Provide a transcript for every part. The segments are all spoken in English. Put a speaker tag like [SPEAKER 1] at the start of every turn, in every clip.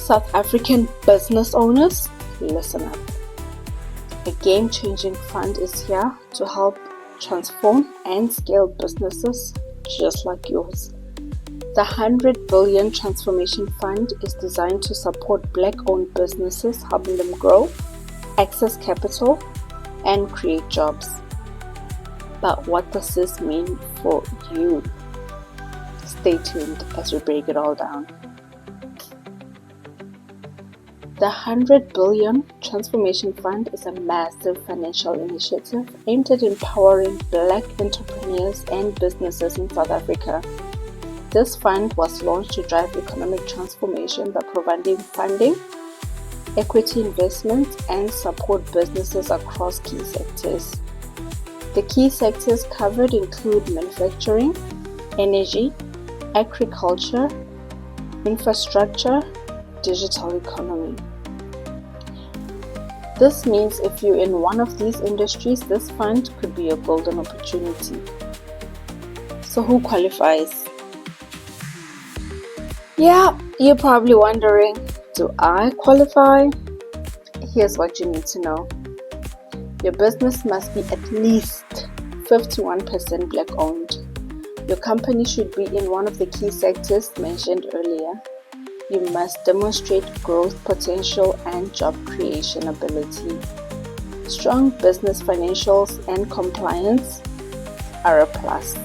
[SPEAKER 1] South African business owners, listen up. A game-changing fund is here to help transform and scale businesses just like yours. The R100 Billion Transformation Fund is designed to support Black-owned businesses, helping them grow, access capital, and create jobs. But what does this mean for you? Stay tuned as we break it all down. The R100 Billion Transformation Fund is a massive financial initiative aimed at empowering Black entrepreneurs and businesses in South Africa. This fund was launched to drive economic transformation by providing funding, equity investments, and support businesses across key sectors. The key sectors covered include manufacturing, energy, agriculture, infrastructure, digital economy. This means if you're in one of these industries, this fund could be a golden opportunity. So who qualifies? Yeah, you're probably wondering, do I qualify? Here's what you need to know. Your business must be at least 51% Black owned. Your company should be in one of the key sectors mentioned earlier. You must demonstrate growth potential and job creation ability. Strong business financials and compliance are a plus.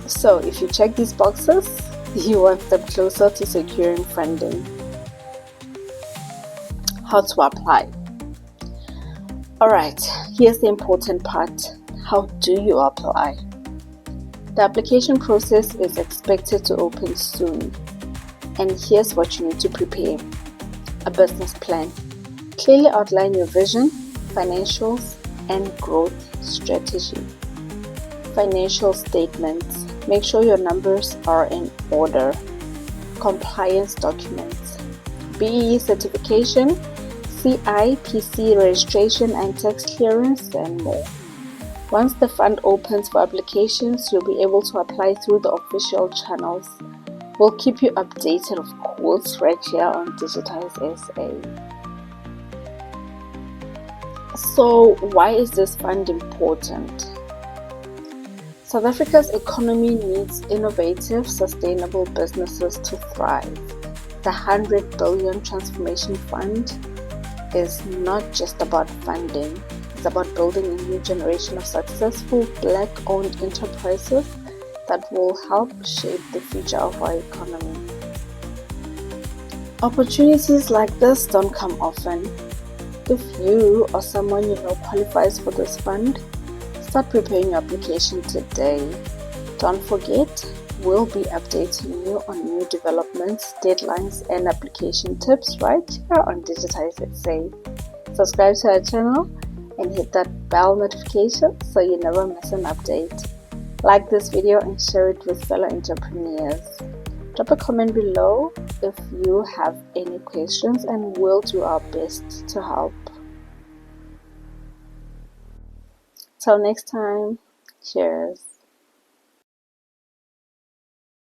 [SPEAKER 1] So if you check these boxes, you are one step closer to securing funding. How to apply? Alright, here's the important part. How do you apply? The application process is expected to open soon. And here's what you need to prepare. A business plan. Clearly outline your vision, financials, and growth strategy. Financial statements. Make sure your numbers are in order. Compliance documents. BEE certification, CIPC registration and tax clearance, and more. Once the fund opens for applications, you'll be able to apply through the official channels. We'll keep you updated, of course, right here on Digitise SA. So, why is this fund important? South Africa's economy needs innovative, sustainable businesses to thrive. The R100 Billion Transformation Fund is not just about funding, it's about building a new generation of successful Black-owned enterprises that will help shape the future of our economy. Opportunities like this don't come often. If you or someone you know qualifies for this fund, start preparing your application today. Don't forget, we'll be updating you on new developments, deadlines, and application tips right here on Digitise SA. Subscribe to our channel and hit that bell notification so you never miss an update. Like this video and share it with fellow entrepreneurs. Drop a comment below if you have any questions and we'll do our best to help. Till next time, cheers.